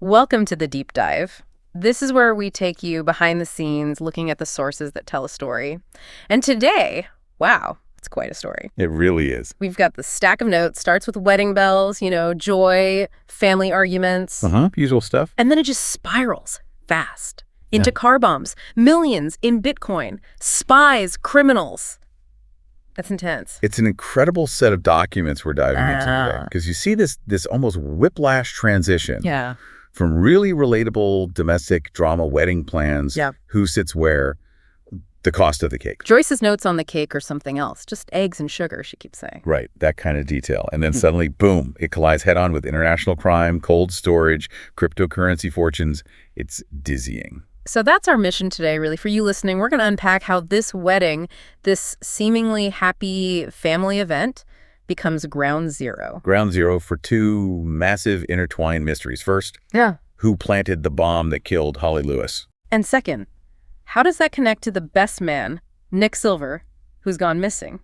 Welcome to the deep dive. This is where we take you behind the scenes, looking at the sources that tell a story. And today, wow, it's quite a story. It really is. We've got the stack of notes, starts with wedding bells, joy, family arguments. Usual stuff. And then it just spirals fast into car bombs, millions in Bitcoin, spies, criminals. That's intense. It's an incredible set of documents we're diving into today, because you see this almost whiplash transition from really relatable domestic drama wedding plans, who sits where, the cost of the cake. Joyce's notes on the cake are something else, just eggs and sugar, she keeps saying. Right, that kind of detail. And then suddenly, boom, it collides head-on with international crime, cold storage, cryptocurrency fortunes. It's dizzying. So that's our mission today, really, for you listening. We're going to unpack how this wedding, this seemingly happy family event, becomes ground zero. Ground zero for two massive intertwined mysteries. First, who planted the bomb that killed Holly Lewis? And second, how does that connect to the best man, Nick Silver, who's gone missing?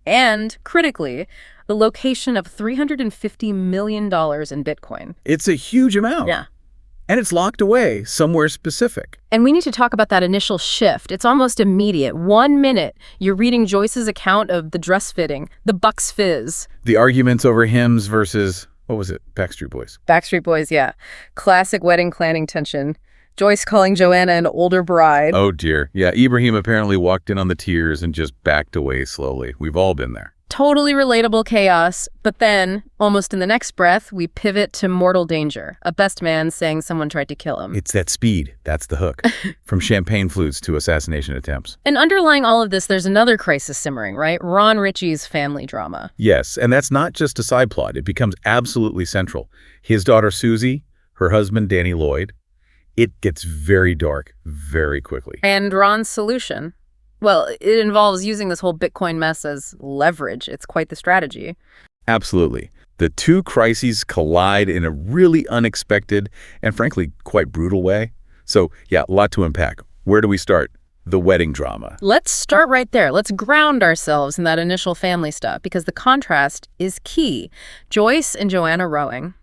And, critically, the location of $350 million in Bitcoin. It's a huge amount. Yeah. And it's locked away somewhere specific. And we need to talk about that initial shift. It's almost immediate. 1 minute, you're reading Joyce's account of the dress fitting, the Bucks Fizz. The arguments over hymns versus, what was it, Backstreet Boys? Backstreet Boys, yeah. Classic wedding planning tension. Joyce calling Joanna an older bride. Oh, dear. Yeah, Ibrahim apparently walked in on the tears and just backed away slowly. We've all been there. Totally relatable chaos, but then, almost in the next breath, we pivot to mortal danger. A best man saying someone tried to kill him. It's that speed. That's the hook. From champagne flutes to assassination attempts. And underlying all of this, there's another crisis simmering, right? Ron Ritchie's family drama. Yes, and that's not just a side plot. It becomes absolutely central. His daughter, Susie, her husband, Danny Lloyd. It gets very dark very quickly. And Ron's solution? Well, it involves using this whole Bitcoin mess as leverage. It's quite the strategy. Absolutely. The two crises collide in a really unexpected and frankly quite brutal way. So, yeah, a lot to unpack. Where do we start? The wedding drama. Let's start right there. Let's ground ourselves in that initial family stuff, because the contrast is key. Joyce and Joanna rowing.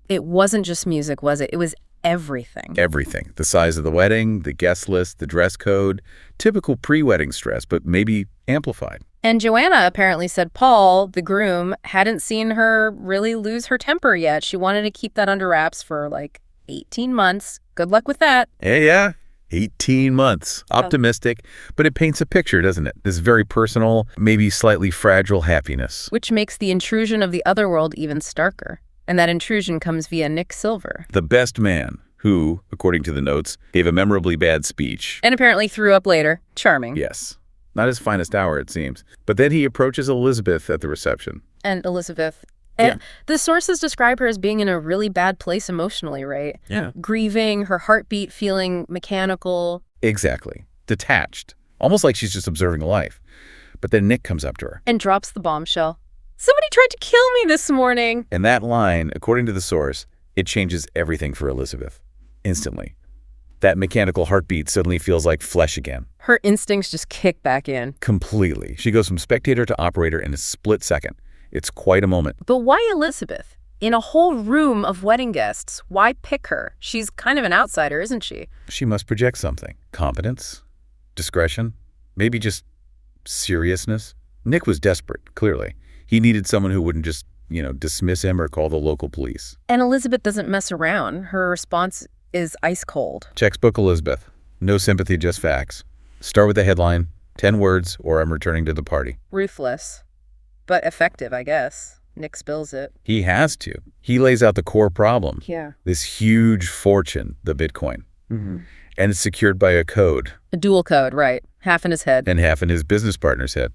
It wasn't just music, was it? It was everything. Everything. The size of the wedding, the guest list, the dress code, typical pre-wedding stress, but maybe amplified. And Joanna apparently said Paul, the groom, hadn't seen her really lose her temper yet. She wanted to keep that under wraps for like 18 months. Good luck with that. Yeah. 18 months. Optimistic, but it paints a picture, doesn't it? This very personal, maybe slightly fragile happiness. Which makes the intrusion of the other world even starker. And that intrusion comes via Nick Silver. The best man, who, according to the notes, gave a memorably bad speech. And apparently threw up later. Charming. Yes. Not his finest hour, it seems. But then he approaches Elizabeth at the reception. And Elizabeth. The sources describe her as being in a really bad place emotionally, right? Yeah. Grieving, her heartbeat feeling mechanical. Exactly. Detached. Almost like she's just observing life. But then Nick comes up to her. And drops the bombshell. Somebody tried to kill me this morning. And that line, according to the source, it changes everything for Elizabeth. Instantly. That mechanical heartbeat suddenly feels like flesh again. Her instincts just kick back in. Completely. She goes from spectator to operator in a split second. It's quite a moment. But why Elizabeth? In a whole room of wedding guests, why pick her? She's kind of an outsider, isn't she? She must project something. Competence? Discretion? Maybe just seriousness? Nick was desperate, clearly. He needed someone who wouldn't just, dismiss him or call the local police. And Elizabeth doesn't mess around. Her response is ice cold. Textbook Elizabeth. No sympathy, just facts. Start with the headline, 10 words, or I'm returning to the party. Ruthless. But effective, I guess. Nick spills it. He has to. He lays out the core problem. Yeah. This huge fortune, the Bitcoin. And it's secured by a code. A dual code, right. Half in his head. And half in his business partner's head.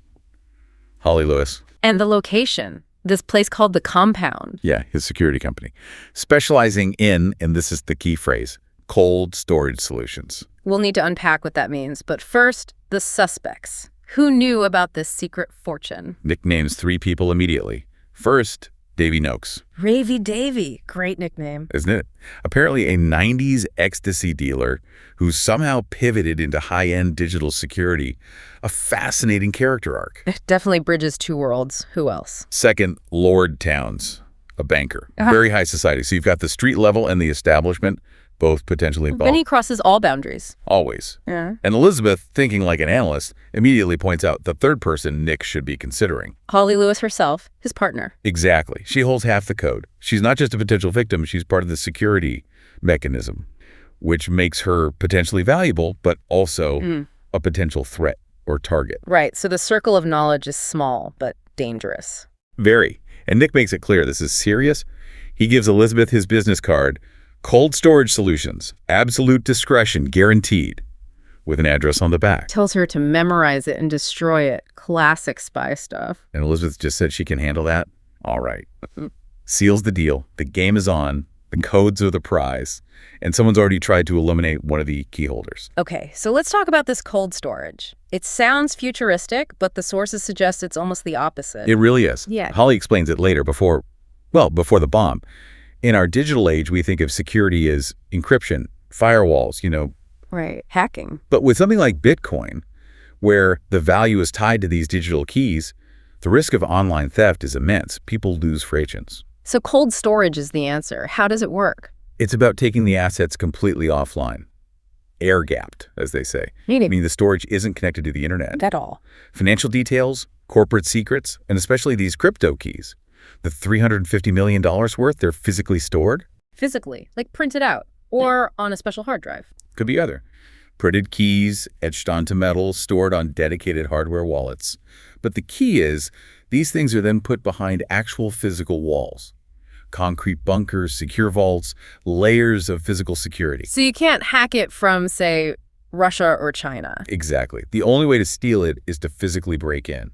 Holly Lewis. And the location. This place called The Compound. Yeah, his security company. Specializing in, and this is the key phrase, cold storage solutions. We'll need to unpack what that means. But first, the suspects. Who knew about this secret fortune? Nick names 3 people immediately. First, Davy Noakes. Ravy Davy. Great nickname. Isn't it? Apparently a 90s ecstasy dealer who somehow pivoted into high-end digital security. A fascinating character arc. It definitely bridges two worlds. Who else? Second, Lord Towns. a banker, very high society. So you've got the street level and the establishment, both potentially involved. Then he crosses all boundaries. Always. Yeah. And Elizabeth, thinking like an analyst, immediately points out the third person Nick should be considering. Holly Lewis herself, his partner. Exactly. She holds half the code. She's not just a potential victim, she's part of the security mechanism, which makes her potentially valuable, but also a potential threat or target. Right. So the circle of knowledge is small, but dangerous. Very. And Nick makes it clear this is serious. He gives Elizabeth his business card, Cold Storage Solutions, absolute discretion guaranteed, with an address on the back. Tells her to memorize it and destroy it. Classic spy stuff. And Elizabeth just said she can handle that? All right. Seals the deal. The game is on. The codes are the prize. And someone's already tried to eliminate one of the key holders. Okay, so let's talk about this cold storage. It sounds futuristic, but the sources suggest it's almost the opposite. It really is. Yeah. Holly explains it later before the bomb. In our digital age, we think of security as encryption, firewalls, Right, hacking. But with something like Bitcoin, where the value is tied to these digital keys, the risk of online theft is immense. People lose fortunes. So cold storage is the answer. How does it work? It's about taking the assets completely offline. Air-gapped, as they say. Meaning the storage isn't connected to the internet. At all. Financial details, corporate secrets, and especially these crypto keys. The $350 million worth, they're physically stored? Physically, like printed out, or on a special hard drive. Could be either. Printed keys, etched onto metal, stored on dedicated hardware wallets. But the key is, these things are then put behind actual physical walls. Concrete bunkers, secure vaults, layers of physical security. So you can't hack it from, say, Russia or China. Exactly. The only way to steal it is to physically break in.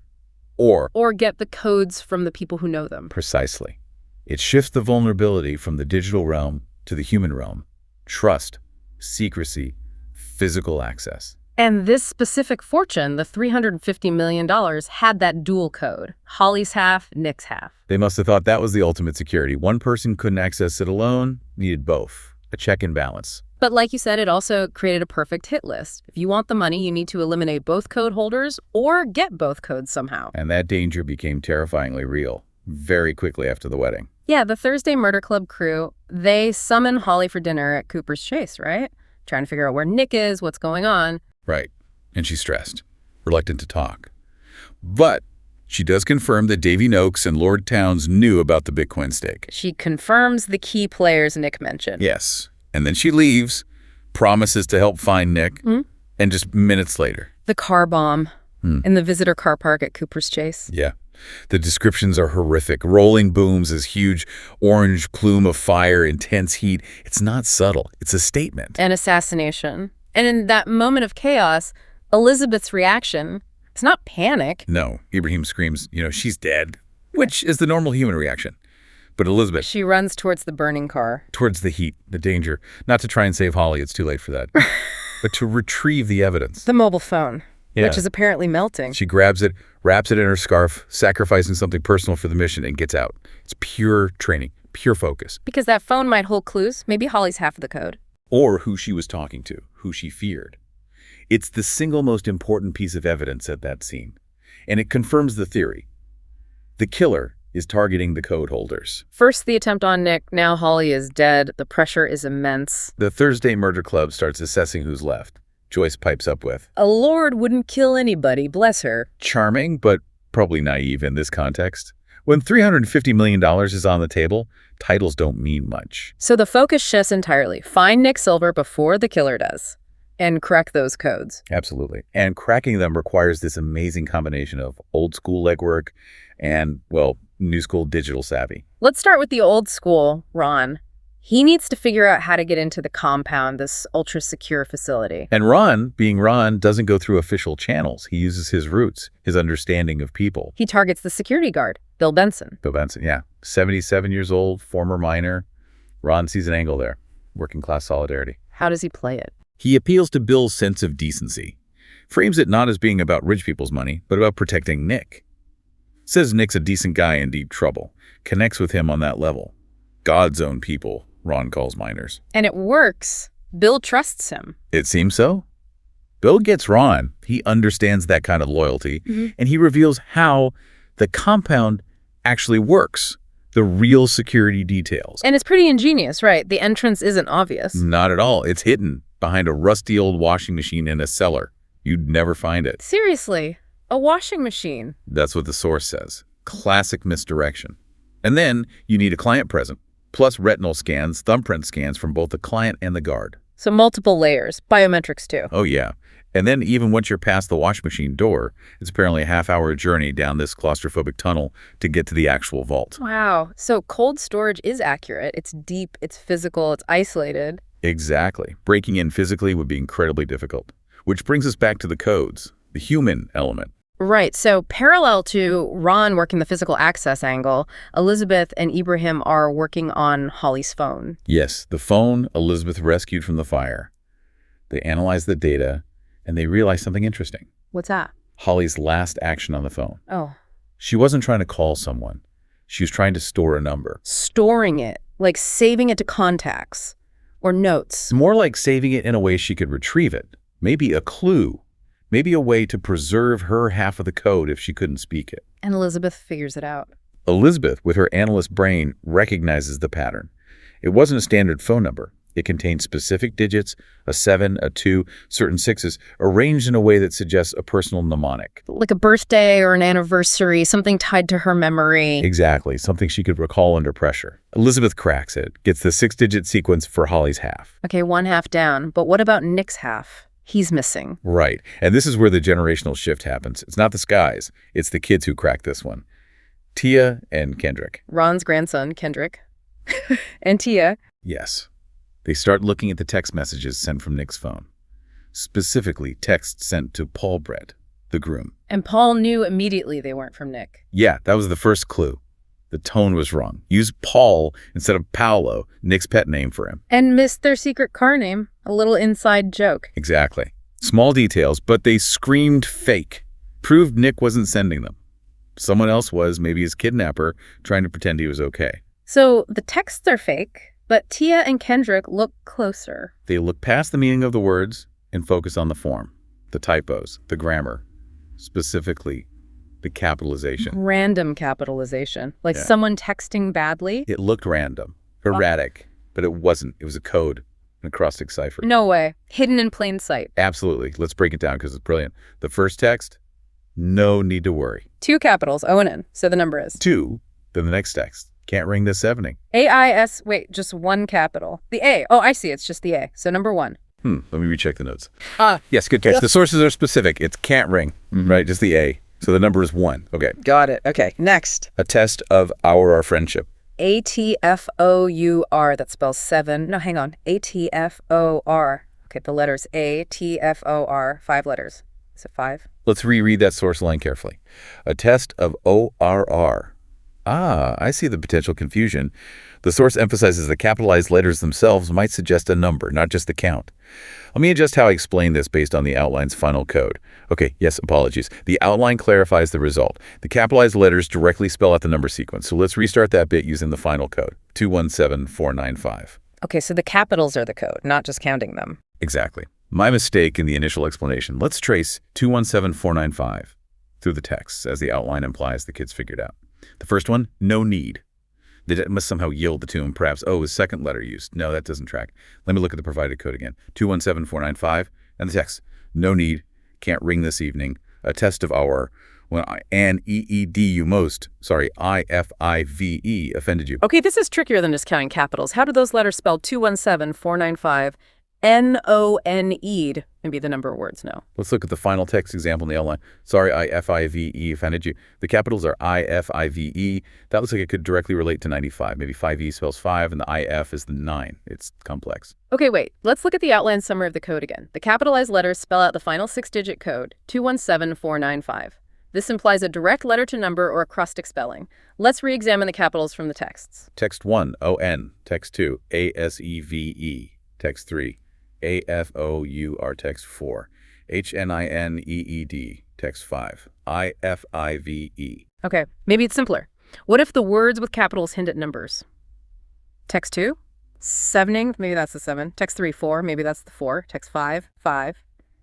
Or get the codes from the people who know them. Precisely. It shifts the vulnerability from the digital realm to the human realm. Trust, secrecy, physical access. And this specific fortune, the $350 million, had that dual code. Holly's half, Nick's half. They must have thought that was the ultimate security. One person couldn't access it alone, needed both. A check and balance. But like you said, it also created a perfect hit list. If you want the money, you need to eliminate both code holders or get both codes somehow. And that danger became terrifyingly real very quickly after the wedding. Yeah, the Thursday Murder Club crew, they summon Holly for dinner at Cooper's Chase, right? Trying to figure out where Nick is, what's going on. Right. And she's stressed, reluctant to talk. But she does confirm that Davy Noakes and Lord Towns knew about the Bitcoin stake. She confirms the key players Nick mentioned. Yes. And then she leaves, promises to help find Nick, and just minutes later. The car bomb in the visitor car park at Cooper's Chase. Yeah. The descriptions are horrific. Rolling booms, this huge orange plume of fire, intense heat. It's not subtle. It's a statement. An assassination. And in that moment of chaos, Elizabeth's reaction is not panic. No. Ibrahim screams, she's dead, which is the normal human reaction. But Elizabeth... She runs towards the burning car. Towards the heat, the danger. Not to try and save Holly, it's too late for that. But to retrieve the evidence. The mobile phone, which is apparently melting. She grabs it, wraps it in her scarf, sacrificing something personal for the mission, and gets out. It's pure training, pure focus. Because that phone might hold clues. Maybe Holly's half of the code. Or who she was talking to, who she feared. It's the single most important piece of evidence at that scene. And it confirms the theory. The killer is targeting the code holders. First the attempt on Nick, now Holly is dead. The pressure is immense. The Thursday Murder Club starts assessing who's left. Joyce pipes up with, "A lord wouldn't kill anybody, bless her." Charming, but probably naive in this context. When $350 million is on the table, titles don't mean much. So the focus shifts entirely. Find Nick Silver before the killer does. And crack those codes. Absolutely. And cracking them requires this amazing combination of old school legwork and, new school digital savvy. Let's start with the old school, Ron. He needs to figure out how to get into the compound, this ultra-secure facility. And Ron, being Ron, doesn't go through official channels. He uses his roots, his understanding of people. He targets the security guard, Bill Benson. Bill Benson, yeah. 77 years old, former miner. Ron sees an angle there. Working class solidarity. How does he play it? He appeals to Bill's sense of decency. Frames it not as being about rich people's money, but about protecting Nick. Says Nick's a decent guy in deep trouble. Connects with him on that level. God's own people, Ron calls miners. And it works. Bill trusts him. It seems so. Bill gets Ron. He understands that kind of loyalty, and he reveals how the compound actually works. The real security details. And it's pretty ingenious, right? The entrance isn't obvious. Not at all. It's hidden behind a rusty old washing machine in a cellar. You'd never find it. Seriously, a washing machine. That's what the source says. Classic misdirection. And then you need a client present, plus retinal scans, thumbprint scans from both the client and the guard. So multiple layers, biometrics too. Oh, yeah. And then even once you're past the wash machine door, it's apparently a half-hour journey down this claustrophobic tunnel to get to the actual vault. Wow. So cold storage is accurate. It's deep, it's physical, it's isolated. Exactly. Breaking in physically would be incredibly difficult. Which brings us back to the codes, the human element. Right. So parallel to Ron working the physical access angle, Elizabeth and Ibrahim are working on Holly's phone. Yes, the phone Elizabeth rescued from the fire. They analyzed the data, and they realized something interesting. What's that? Holly's last action on the phone. Oh. She wasn't trying to call someone. She was trying to store a number. Storing it, like saving it to contacts or notes. More like saving it in a way she could retrieve it. Maybe a clue. Maybe a way to preserve her half of the code if she couldn't speak it. And Elizabeth figures it out. Elizabeth, with her analyst brain, recognizes the pattern. It wasn't a standard phone number. It contained specific digits, a 7, a 2, certain 6s, arranged in a way that suggests a personal mnemonic. Like a birthday or an anniversary, something tied to her memory. Exactly, something she could recall under pressure. Elizabeth cracks it, gets the 6-digit sequence for Holly's half. Okay, one half down, but what about Nick's half? He's missing. Right, and this is where the generational shift happens. It's not the skies, it's the kids who crack this one. Tia and Kendrick. Ron's grandson, Kendrick. And Tia. Yes. They start looking at the text messages sent from Nick's phone. Specifically, texts sent to Paul Brett, the groom. And Paul knew immediately they weren't from Nick. Yeah, that was the first clue. The tone was wrong. Use Paul instead of Paolo, Nick's pet name for him. And missed their secret car name. A little inside joke. Exactly. Small details, but they screamed fake. Proved Nick wasn't sending them. Someone else was, maybe his kidnapper, trying to pretend he was okay. So the texts are fake, but Tia and Kendrick look closer. They look past the meaning of the words and focus on the form, the typos, the grammar, specifically the capitalization. Random capitalization. Like someone texting badly? It looked random, erratic, but it wasn't. It was a code, an acrostic cipher. No way. Hidden in plain sight. Absolutely. Let's break it down because it's brilliant. The first text, no need to worry. 2 capitals, O and N. So the number is 2, then the next text. Can't ring this 7-ing. A-I-S, wait, just 1 capital. The A. Oh, I see. It's just the A. So number 1. Let me recheck the notes. Yes, good catch. The sources are specific. It's can't ring, right? Just the A. So the number is 1. Okay. Got it. Okay, next. A test of our friendship. A-T-F-O-U-R. That spells 7. No, hang on. A-T-F-O-R. Okay, the letters A-T-F-O-R. 5 letters. Is it 5? Let's reread that source line carefully. A test of O-R-R. I see the potential confusion. The source emphasizes the capitalized letters themselves might suggest a number, not just the count. Let me adjust how I explain this based on the outline's final code. Okay, yes, apologies. The outline clarifies the result. The capitalized letters directly spell out the number sequence, so let's restart that bit using the final code, 217495. Okay, so the capitals are the code, not just counting them. Exactly. My mistake in the initial explanation. Let's trace 217495 through the text, as the outline implies the kids figured out. The first one, no need. That must somehow yield the tune. Perhaps, his second letter used. No, that doesn't track. Let me look at the provided code again. 217495, and the text, no need, can't ring this evening. A test of our, when an E-E-D-U most, I-F-I-V-E offended you. Okay, this is trickier than just counting capitals. How do those letters spell 217495? N-O-N-E'd, maybe the number of words, no. Let's look at the final text example in the outline. Sorry, I-F-I-V-E offended you. The capitals are I-F-I-V-E. That looks like it could directly relate to 95. Maybe 5E spells 5, and the I-F is the 9. It's complex. Okay, wait. Let's look at the outline summary of the code again. The capitalized letters spell out the final 6-digit code, 217495. This implies a direct letter-to-number or acrostic spelling. Let's re-examine the capitals from the texts. Text 1, O-N. Text 2, A-S-E-V-E. Text 3, A-F-O-U-R. Text 4, H-N-I-N-E-E-D. Text 5, I-F-I-V-E. Okay, maybe it's simpler. What if the words with capitals hint at numbers? Text 2, 7-ing, maybe that's the 7. Text 3, 4, maybe that's the 4. Text 5, 5,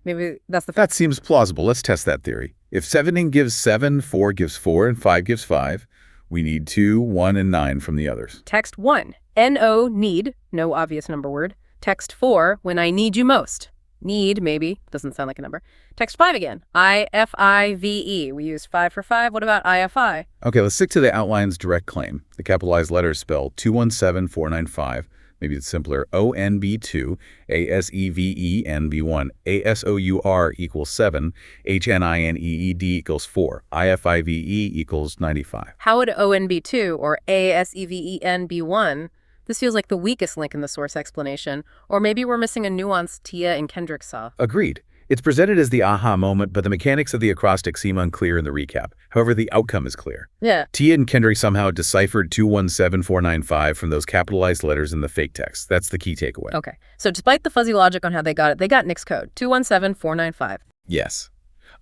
maybe that's the 5. That seems plausible. Let's test that theory. If 7-ing gives 7, 4 gives 4, and 5 gives 5, We need 2, 1, and 9 from the others. Text 1, N-O, need, no obvious number word. Text 4, when I need you most. Need, maybe, doesn't sound like a number. Text 5 again, I-F-I-V-E. We use 5 for 5. What about I-F-I? Okay, let's stick to the outline's direct claim. The capitalized letters spell 217495. Maybe it's simpler. ONB2, ASEVENB1, ASOUR equals 7, HNINEED equals 4, IFIVE equals 95. How would ONB2 or ASEVENB1? This feels like the weakest link in the source explanation. Or maybe we're missing a nuance Tia and Kendrick saw. Agreed. It's presented as the aha moment, but the mechanics of the acrostic seem unclear in the recap. However, the outcome is clear. Yeah. Tia and Kendrick somehow deciphered 217495 from those capitalized letters in the fake text. That's the key takeaway. Okay. So despite the fuzzy logic on how they got it, they got Nick's code, 217495. Yes.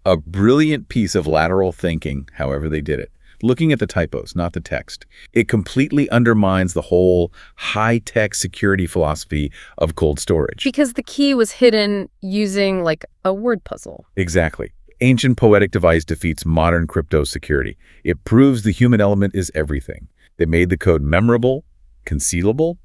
A brilliant piece of lateral thinking, however they did it. Looking at the typos, not the text. It completely undermines the whole high-tech security philosophy of cold storage. Because the key was hidden using, like, a word puzzle. Exactly. Ancient poetic device defeats modern crypto security. It proves the human element is everything. They made the code memorable, concealable,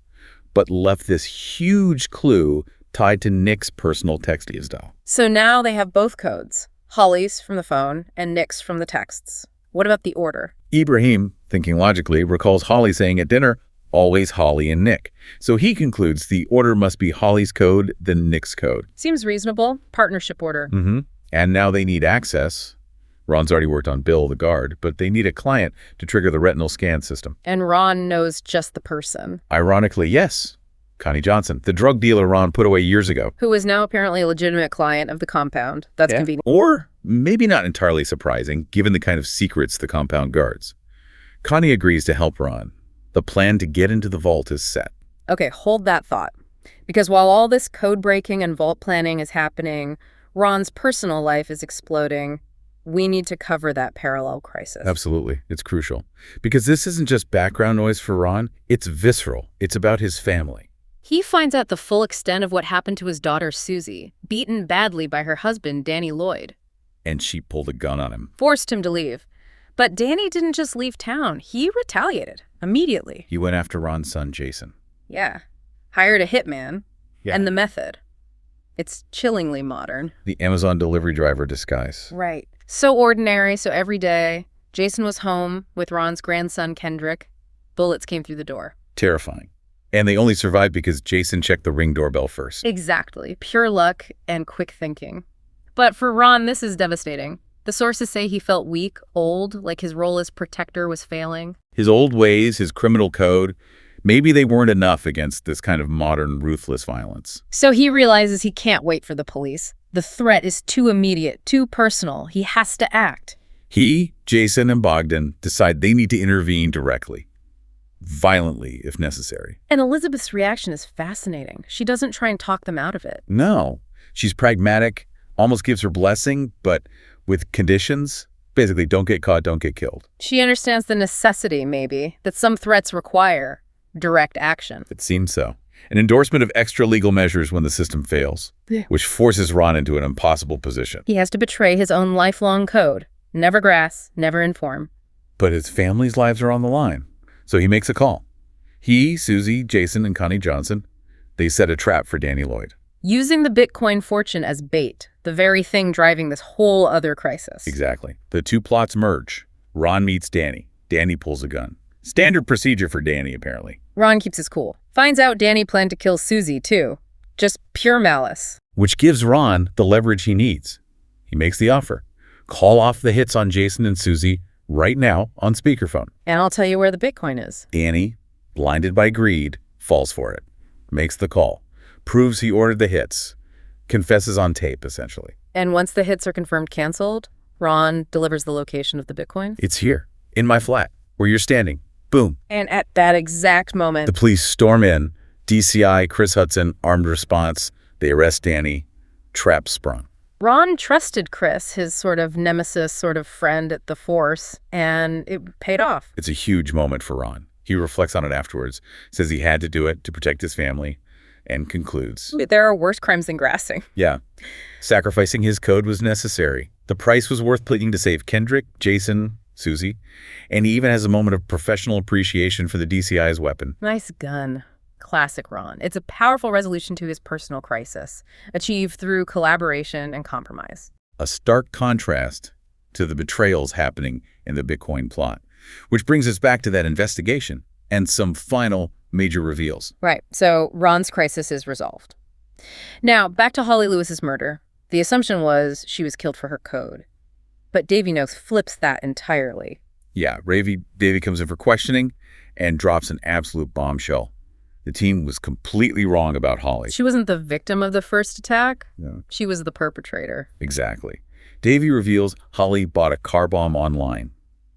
but left this huge clue tied to Nick's personal texting style. So now they have both codes, Holly's from the phone and Nick's from the texts. What about the order? Ibrahim, thinking logically, recalls Holly saying at dinner, always Holly and Nick. So he concludes the order must be Holly's code, then Nick's code. Seems reasonable. Partnership order. And now they need access. Ron's already worked on Bill, the guard, but they need a client to trigger the retinal scan system. And Ron knows just the person. Ironically, yes. Connie Johnson, the drug dealer Ron put away years ago. Who is now apparently a legitimate client of the compound. That's convenient. Or maybe not entirely surprising, given the kind of secrets the compound guards. Connie agrees to help Ron. The plan to get into the vault is set. Okay, hold that thought. Because while all this code breaking and vault planning is happening, Ron's personal life is exploding. We need to cover that parallel crisis. Absolutely. It's crucial. Because this isn't just background noise for Ron. It's visceral. It's about his family. He finds out the full extent of what happened to his daughter, Susie, beaten badly by her husband, Danny Lloyd. And she pulled a gun on him. Forced him to leave. But Danny didn't just leave town. He retaliated immediately. He went after Ron's son, Jason. Yeah. Hired a hitman. Yeah. And the method. It's chillingly modern. The Amazon delivery driver disguise. Right. So ordinary, so every day. Jason was home with Ron's grandson, Kendrick. Bullets came through the door. Terrifying. And they only survived because Jason checked the Ring doorbell first. Exactly. Pure luck and quick thinking. But for Ron, this is devastating. The sources say he felt weak, old, like his role as protector was failing. His old ways, his criminal code, maybe they weren't enough against this kind of modern, ruthless violence. So he realizes he can't wait for the police. The threat is too immediate, too personal. He has to act. He, Jason, and Bogdan decide they need to intervene directly. Violently, if necessary. And Elizabeth's reaction is fascinating. She doesn't try and talk them out of it. No. She's pragmatic, almost gives her blessing, but with conditions. Basically, don't get caught, don't get killed. She understands the necessity, maybe, that some threats require direct action. It seems so. An endorsement of extra legal measures when the system fails, which forces Ron into an impossible position. He has to betray his own lifelong code. Never grass, never inform. But his family's lives are on the line. So he makes a call. He, Susie, Jason, and Connie Johnson, they set a trap for Danny Lloyd. Using the Bitcoin fortune as bait, the very thing driving this whole other crisis. Exactly. The two plots merge. Ron meets Danny. Danny pulls a gun. Standard procedure for Danny, apparently. Ron keeps his cool. Finds out Danny planned to kill Susie, too. Just pure malice. Which gives Ron the leverage he needs. He makes the offer. Call off the hits on Jason and Susie right now on speakerphone. And I'll tell you where the Bitcoin is. Danny, blinded by greed, falls for it. Makes the call. Proves he ordered the hits. Confesses on tape, essentially. And once the hits are confirmed canceled, Ron delivers the location of the Bitcoin? It's here, in my flat, where you're standing. Boom. And at that exact moment, the police storm in. DCI, Chris Hudson, armed response. They arrest Danny. Trap sprung. Ron trusted Chris, his sort of nemesis, sort of friend at the force, and it paid off. It's a huge moment for Ron. He reflects on it afterwards, says he had to do it to protect his family, and concludes. There are worse crimes than grassing. Yeah. Sacrificing his code was necessary. The price was worth paying to save Kendrick, Jason, Susie, and he even has a moment of professional appreciation for the DCI's weapon. Nice gun. Classic Ron. It's a powerful resolution to his personal crisis, achieved through collaboration and compromise. A stark contrast to the betrayals happening in the Bitcoin plot, which brings us back to that investigation and some final major reveals. Right. So Ron's crisis is resolved. Now, back to Holly Lewis's murder. The assumption was she was killed for her code. But Davy Noakes flips that entirely. Yeah, Davy comes in for questioning and drops an absolute bombshell. The team was completely wrong about Holly. She wasn't the victim of the first attack. No. She was the perpetrator. Exactly. Davy reveals Holly bought a car bomb online,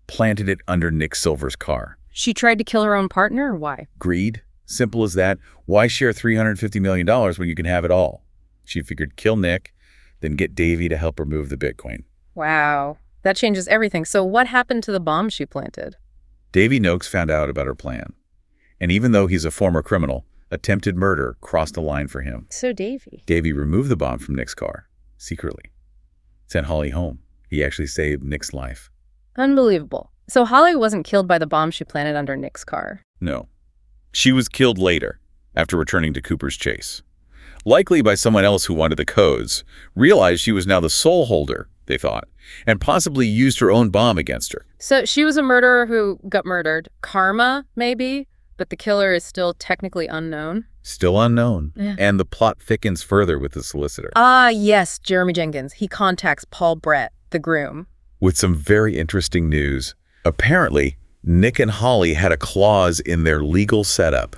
planted it under Nick Silver's car. She tried to kill her own partner, or why? Greed. Simple as that. Why share $350 million when you can have it all? She figured kill Nick, then get Davy to help her move the Bitcoin. Wow. That changes everything. So what happened to the bomb she planted? Davy Noakes found out about her plan. And even though he's a former criminal, attempted murder crossed the line for him. So Davy removed the bomb from Nick's car, secretly. Sent Holly home. He actually saved Nick's life. Unbelievable. So Holly wasn't killed by the bomb she planted under Nick's car? No. She was killed later, after returning to Cooper's Chase. Likely by someone else who wanted the codes, realized she was now the sole holder, they thought, and possibly used her own bomb against her. So she was a murderer who got murdered. Karma, maybe? But the killer is still technically unknown? Still unknown. Yeah. And the plot thickens further with the solicitor. Ah, yes, Jeremy Jenkins. He contacts Paul Brett, the groom. With some very interesting news. Apparently, Nick and Holly had a clause in their legal setup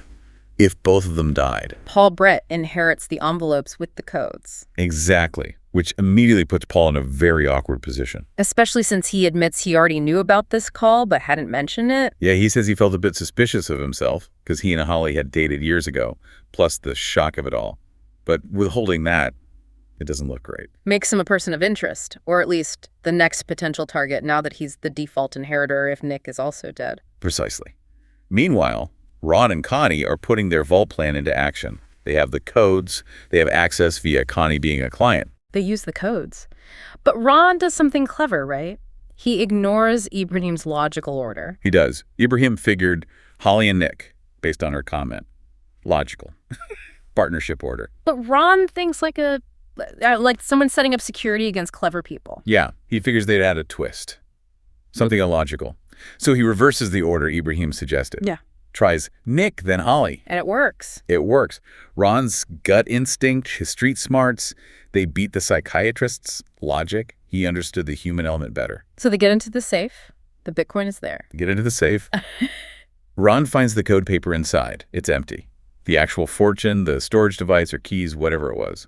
if both of them died. Paul Brett inherits the envelopes with the codes. Exactly, which immediately puts Paul in a very awkward position. Especially since he admits he already knew about this call but hadn't mentioned it. Yeah, he says he felt a bit suspicious of himself because he and Holly had dated years ago, plus the shock of it all. But withholding that, it doesn't look great. Makes him a person of interest, or at least the next potential target now that he's the default inheritor if Nick is also dead. Precisely. Meanwhile, Ron and Connie are putting their vault plan into action. They have the codes. They have access via Connie being a client. They use the codes. But Ron does something clever, right? He ignores Ibrahim's logical order. He does. Ibrahim figured Holly and Nick, based on her comment. Logical. Partnership order. But Ron thinks like someone setting up security against clever people. Yeah, he figures they'd add a twist. Something illogical. So he reverses the order Ibrahim suggested. Yeah. Tries Nick, then Holly. And it works. It works. Ron's gut instinct, his street smarts, they beat the psychiatrist's logic. He understood the human element better. So they get into the safe. The Bitcoin is there. Get into the safe. Ron finds the code paper inside. It's empty. The actual fortune, the storage device or keys, whatever it was,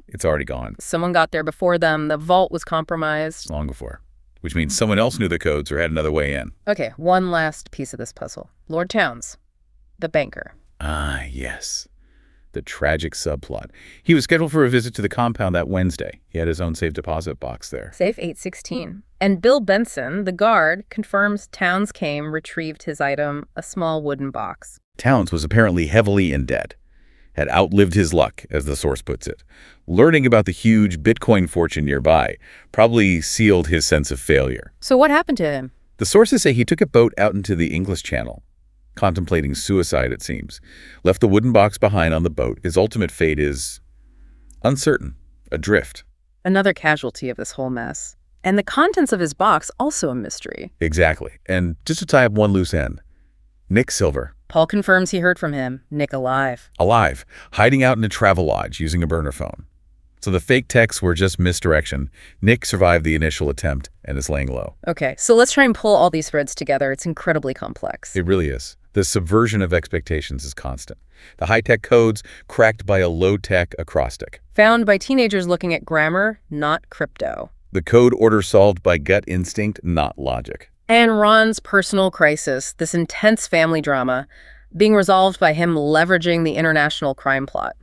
it's already gone. Someone got there before them. The vault was compromised. Long before. Which means someone else knew the codes or had another way in. Okay, one last piece of this puzzle. Lord Towns, the banker. Ah, yes. The tragic subplot. He was scheduled for a visit to the compound that Wednesday. He had his own safe deposit box there. Safe 816. And Bill Benson, the guard, confirms Towns came, retrieved his item, a small wooden box. Towns was apparently heavily in debt. Had outlived his luck, as the source puts it. Learning about the huge Bitcoin fortune nearby probably sealed his sense of failure. So what happened to him? The sources say he took a boat out into the English Channel, contemplating suicide, it seems. Left the wooden box behind on the boat. His ultimate fate is uncertain, adrift. Another casualty of this whole mess. And the contents of his box also a mystery. Exactly. And just to tie up one loose end, Nick Silver. Paul confirms he heard from him. Nick alive. Alive, hiding out in a travel lodge using a burner phone. So the fake texts were just misdirection. Nick survived the initial attempt and is laying low. Okay, so let's try and pull all these threads together. It's incredibly complex. It really is. The subversion of expectations is constant. The high-tech codes cracked by a low-tech acrostic. Found by teenagers looking at grammar, not crypto. The code order solved by gut instinct, not logic. And Ron's personal crisis, this intense family drama, being resolved by him leveraging the international crime plot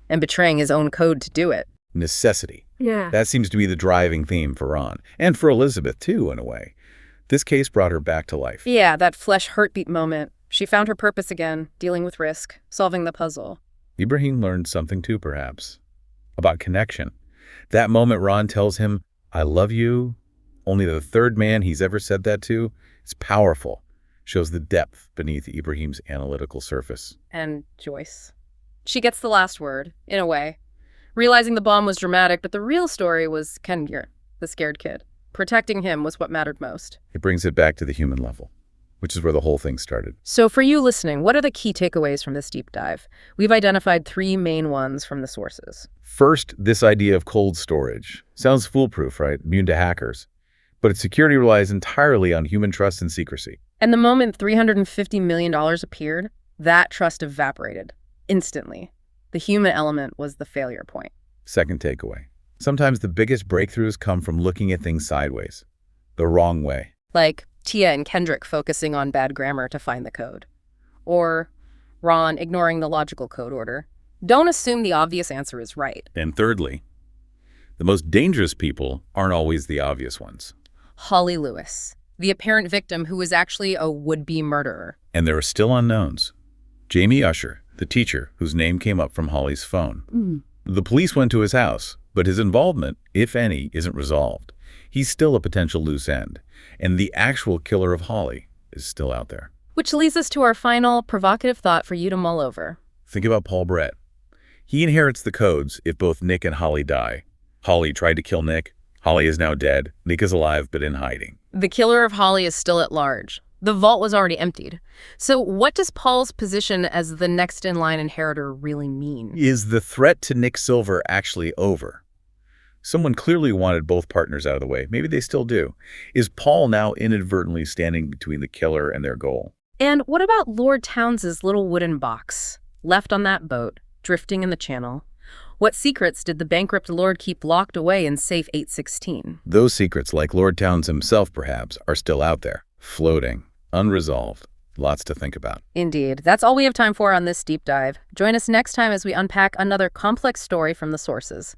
and betraying his own code to do it. Necessity. Yeah. That seems to be the driving theme for Ron, and for Elizabeth, too, in a way. This case brought her back to life. Yeah, that flesh heartbeat moment. She found her purpose again, dealing with risk, solving the puzzle. Ibrahim learned something, too, perhaps, about connection. That moment Ron tells him, I love you, only the third man he's ever said that to, is powerful. Shows the depth beneath Ibrahim's analytical surface. And Joyce. She gets the last word, in a way. Realizing the bomb was dramatic, but the real story was Kengir, the scared kid. Protecting him was what mattered most. It brings it back to the human level, which is where the whole thing started. So for you listening, what are the key takeaways from this deep dive? We've identified 3 main ones from the sources. First, this idea of cold storage. Sounds foolproof, right? Immune to hackers. But its security relies entirely on human trust and secrecy. And the moment $350 million appeared, that trust evaporated. Instantly. The human element was the failure point. Second takeaway. Sometimes the biggest breakthroughs come from looking at things sideways. The wrong way. Like Tia and Kendrick focusing on bad grammar to find the code. Or Ron ignoring the logical code order. Don't assume the obvious answer is right. And thirdly, the most dangerous people aren't always the obvious ones. Holly Lewis, the apparent victim who was actually a would-be murderer. And there are still unknowns. Jamie Usher, the teacher whose name came up from Holly's phone. The police went to his house, but his involvement, if any, isn't resolved. He's still a potential loose end, and the actual killer of Holly is still out there. Which leads us to our final provocative thought for you to mull over. Think about Paul Brett. He inherits the codes if both Nick and Holly die. Holly tried to kill Nick. Holly is now dead. Nick is alive, but in hiding. The killer of Holly is still at large. The vault was already emptied. So what does Paul's position as the next-in-line inheritor really mean? Is the threat to Nick Silver actually over? Someone clearly wanted both partners out of the way. Maybe they still do. Is Paul now inadvertently standing between the killer and their goal? And what about Lord Towns's little wooden box, left on that boat, drifting in the channel? What secrets did the bankrupt Lord keep locked away in safe 816? Those secrets, like Lord Towns himself perhaps, are still out there, floating, unresolved. Lots to think about. Indeed. That's all we have time for on this deep dive. Join us next time as we unpack another complex story from the sources.